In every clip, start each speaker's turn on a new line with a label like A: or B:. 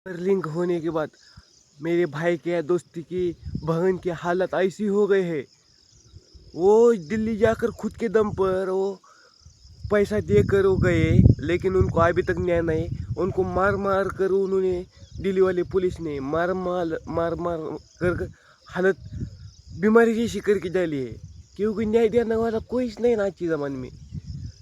A: Link होने के बाद मेरे भाई के दोस्ती की बहन की हालत ऐसी हो गई है। वो दिल्ली जाकर खुद के दम पर वो पैसा देकर वो गए, लेकिन उनको अभी तक न्याय नहीं। उनको मार मार कर उन्होंने, दिल्ली वाले पुलिस ने मार मार मार मार कर हालत बीमारी जैसी करके डाली है, क्योंकि न्याय देने वाला कोईच नाही ना आजच्या जमाने में।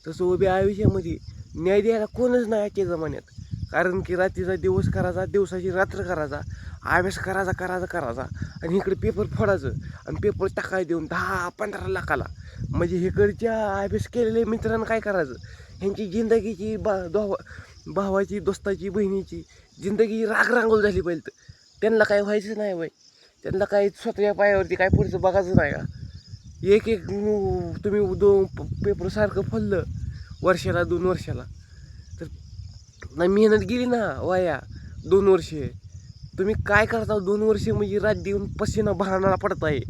A: तसं उभ्या आयुष्यामध्ये न्याय द्यायला कोणच नाही आजच्या जमान्यात. कारण की रात्रीचा दिवस करायचा, दिवसाची रात्र करायचा, अभ्यास करायचा आणि इकडे पेपर फोडायचं आणि पेपर टाकाय देऊन 10-15 लाखाला. म्हणजे इकडच्या अभ्यास केलेल्या मित्रांना काय करायचं, ह्यांची जिंदगीची भावाची, दोस्ताची, बहिणीची जिंदगी रांगोळ झाली पाहिजे. तर त्यांना काय व्हायचं नाही बाई, त्यांना काय स्वतःच्या पायावरती काय पुढचं बघायचं नाही का. एक एक तुम्ही पेपर सारखं फुललं वर्षाला 2 वर्षाला, तर नाही मेहनत गेली ना वाया 2 वर्षे. तुम्ही काय करता 2 वर्षे, म्हणजे रात देऊन पसीना बहाना पड़ता है.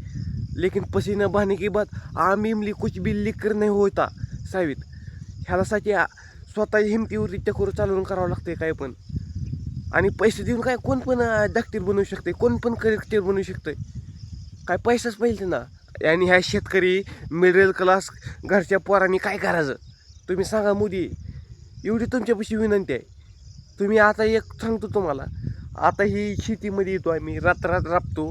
A: लेकिन पसीना बहाने के बाद आम इमली कुछ भी लिख कर नहीं होता साबित. ह्यासाठी स्वतः हिमतीवरती टकोर चालवून करावं लागते काय पण. आणि पैसे देऊन काय कोण पण डॉक्टर बनवू शकते, कोण पण कलेक्टर बनवू शकते. काय पैसाच पाहिजे ना. आणि ह्या शेतकरी मिडल क्लास घरच्या पोरांनी काय करायचं तुम्ही सांगा. मोदी एवढी तुमच्यापाशी विनंती आहे. तुम्ही आता एक सांगतो तुम्हाला, आता ही शेतीमध्ये येतो आम्ही, रात्रात राबतो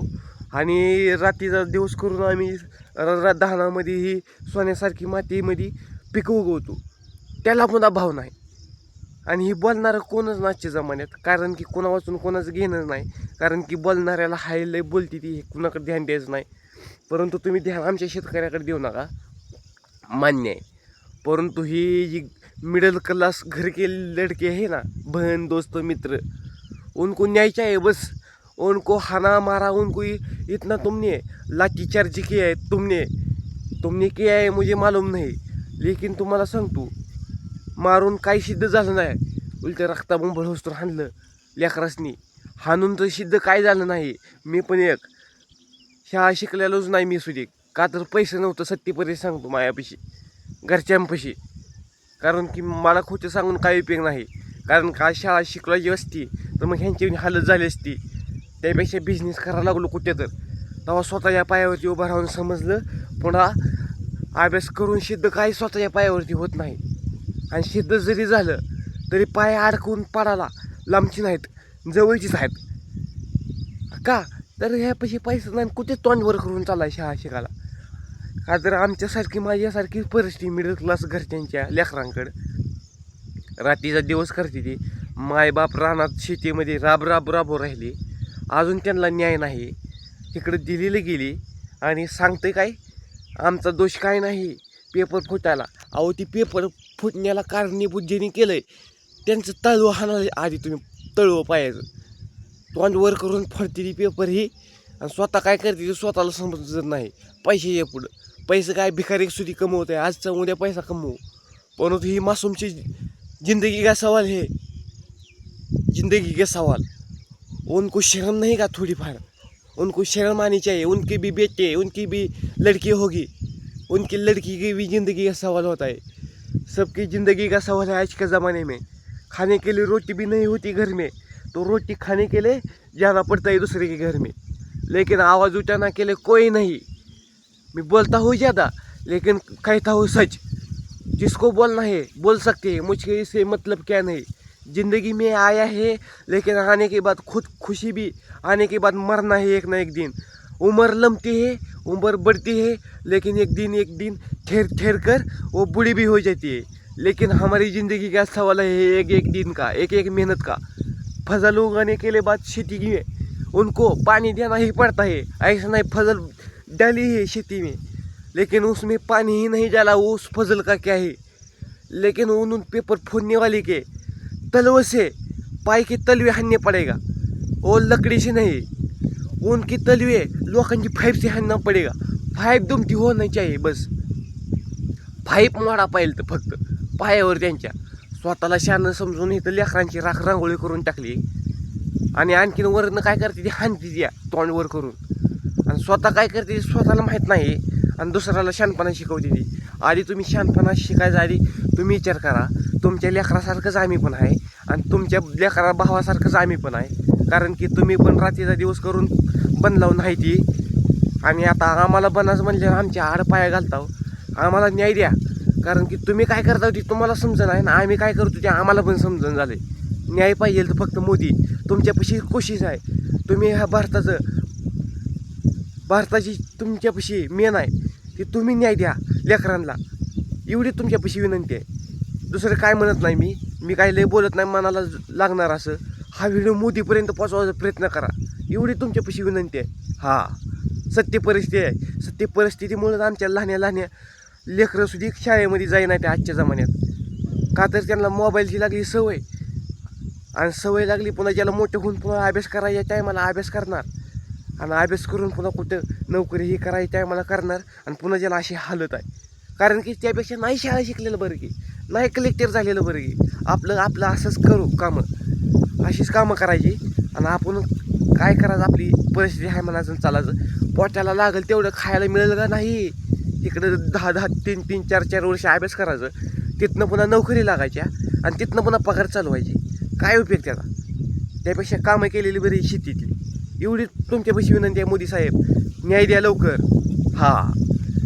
A: आणि रात्रीचा दिवस करून आम्ही धानामध्ये ही सोन्यासारखी मातीमध्ये पिकं उगवतो. त्याला पुन्हा भाव नाही. आणि ही बोलणारं कोणच नाचच्या जमान्यात, कारण की कोणा वाचून कोणाचं घेणं नाही. कारण की बोलणाऱ्याला हाय लय बोलती ती, कुणाकडे ध्यान द्यायचं नाही. परंतु तुम्ही ध्यान आमच्या शेतकऱ्याकडे देऊ नका, मान्य आहे. परंतु ही जी मिडल क्लास घर के लड़के है ना, बहन दोस्त मित्र, उनको न्याय चाहिए बस. उनको खाना मारा, उनको इतना तुमने लाठीचार्ज किया है, तुमने किया है मुझे मालूम नहीं. लेकिन तुम्हाला सांगतो, मारून काही सिद्ध झालं नाही. उलट रक्ताबंब होस्तोर हाणलं लेकरासनी. हाणून तर सिद्ध काय झालं नाही. मी पण एक शाळा शिकलेलोच नाही मी सुद्धा, का तर पैसे नव्हतं. सत्तेपर्यंत सांगतो मायापाशी, घरच्यांपाशी. कारण की मला खोटं सांगून काही उपयोग नाही. कारण का शाळा शिकवायची असती तर मग ह्यांची हालत झाली असती. त्यापेक्षा बिझनेस करायला लागलो कुठे तर, तेव्हा स्वतःच्या पायावरती उभं राहून समजलं. पुन्हा अभ्यास करून सिद्ध काही स्वतःच्या पायावरती होत नाही. आणि सिद्ध जरी झालं तरी पाय अडकून पडायला लांबची नाहीत, जवळचीच आहेत. का तर ह्यापाशी पैसे नाही, कुठे तोंडवर करून चालाय शाळा शिकायला. का तर आमच्यासारखी, माझ्यासारखी परिस्थिती मिडल क्लास घरच्यांच्या लेकरांकडं रात्रीचा दिवस करते ती. मायबाप रानात शेतीमध्ये राबो राहिली, अजून त्यांना न्याय नाही. इकडं दिलेली गेली आणि सांगते काय आमचा दोष काय नाही पेपर फुटायला. अहो ती पेपर फुटण्याला कारणीभूत ज्यांनी केलं आहे त्यांचं तळवं हाणायला आधी तुम्ही, तळवं पायाचं. तोंड वर करून फडते ती पेपर ही, आणि स्वतः काय करते ते स्वतःला समजत नाही. पैसे ये पुढं, पैसे काय भिकारी सुधी कमवत आहे, आजचा उद्या पैसा कमवू. परंतु ही मासूमची जिंदगी का सवाल है, जिंदगी का सवाल. उनको शर्म नहीं का थोड़ी फार, उनको शर्म आनी चाहिए. उनके भी बेटे, उनकी भी लड़की होगी, उनकी लड़की की भी ज़िंदगी का सवाल होता है. सबकी ज़िंदगी का सवाल है आज के ज़माने में. खाने के लिए रोटी भी नहीं होती घर में, तो रोटी खाने के लिए जाना पड़ता है दूसरे के घर में. लेकिन आवाज़ उठाना के लिए कोई नहीं. मैं बोलता हूँ ज़्यादा लेकिन कहता हूँ सच. जिसको बोलना है बोल सकते हैं, मुझे इससे मतलब क्या नहीं. ज़िंदगी में आया है, लेकिन आने के बाद खुद खुशी भी, आने के बाद मरना है एक ना एक दिन. उम्र लंबती है, उम्र बढ़ती है, लेकिन एक दिन ठहर कर वो बूढ़ी भी हो जाती है. लेकिन हमारी ज़िंदगी का सवाल है एक एक दिन का, एक एक मेहनत का. फसल उगाने के लिए बाद खेती में उनको पानी देना ही पड़ता है. ऐसा नहीं फसल डाली है खेती में, लेकिन उसमें पानी ही नहीं डाला, उस फसल का क्या है. लेकिन उन पेपर फोड़ने वाले के तलवे से पाई के तलवे हानने पड़ेगा, और लकड़ी से नहीं. उनकी तलवे लोकांची फाईप से हाणना पडेगा. फाईप दुमती होणं चाहिए बस. फाईप मोडा पाहिजे तर फक्त पायावर त्यांच्या. स्वतःला शान समजून इथं लेकरांची रांगोळी करून टाकली. आणि आणखीन वरनं काय करते ती हाणते द्या तोंडवर करून. आणि स्वतः काय करते स्वतःला माहीत नाही, आणि दुसऱ्याला शहाणपणा शिकवते ती. आधी तुम्ही शहाणपणा शिकायचा आधी तुम्ही विचार करा. तुमच्या लेकरासारखंच आम्ही पण आहे. आणि तुमच्या लेकरा भावासारखंच आम्ही पण आहे. कारण की तुम्ही पण रात्रीचा दिवस करून बनलाव नाही ती. आणि आता आम्हाला बनाच म्हणले आमच्या आड पाया घालताव. आम्हाला न्याय द्या. कारण की तुम्ही काय करता ते तुम्हाला समजणं आहे ना, आम्ही काय करतो ते आम्हाला पण समजून झाले. न्याय पाहिजे तर फक्त मोदी तुमच्यापाशी कोशिश आहे. तुम्ही ह्या भारताची तुमच्यापाशी मेन आहे की तुम्ही न्याय द्या लेकरांना. एवढी तुमच्यापाशी विनंती आहे. दुसरं काय म्हणत नाही मी काही लय बोलत नाही मनाला लागणार असं. हा व्हिडिओ मोदीपर्यंत पोचवायचा प्रयत्न करा, एवढी तुमच्यापाशी विनंती आहे. सत्य परिस्थिती आहे. सत्य परिस्थितीमुळेच आमच्या लहान्या लेकरं सुद्धा शाळेमध्ये जाई नाही त्या आजच्या जमान्यात. का तर त्यांना मोबाईलची लागली सवय. आणि सवय लागली पुन्हा ज्याला मोठं होऊन पुन्हा अभ्यास करायच्या टायमाला अभ्यास करणार. आणि अभ्यास करून पुन्हा कुठं नोकरी ही करायच्या टायमाला करणार. आणि पुन्हा ज्याला अशी हालत आहे. कारण की त्यापेक्षा नाही शाळा शिकलेलं बरं की, नाही कलेक्टर झालेलं बरं की. आपलं असंच करू कामं, अशीच कामं करायची. आणि आपण काय करायचं, आपली परिस्थिती आहे म्हणायचं चालायचं. पोटाला लागेल तेवढं खायला मिळेल का नाही. इकडं 10 3 4 वर्ष अभ्यास करायचं. तिथनं पुन्हा नोकरी लागायच्या आणि तिथनं पुन्हा पगार चालवायची. काय उपयोग त्याचा. त्यापेक्षा कामं केलेली बरी शेतीतली. एवढी तुमच्यापाशी विनंती आहे मोदी साहेब, न्याय द्या लवकर.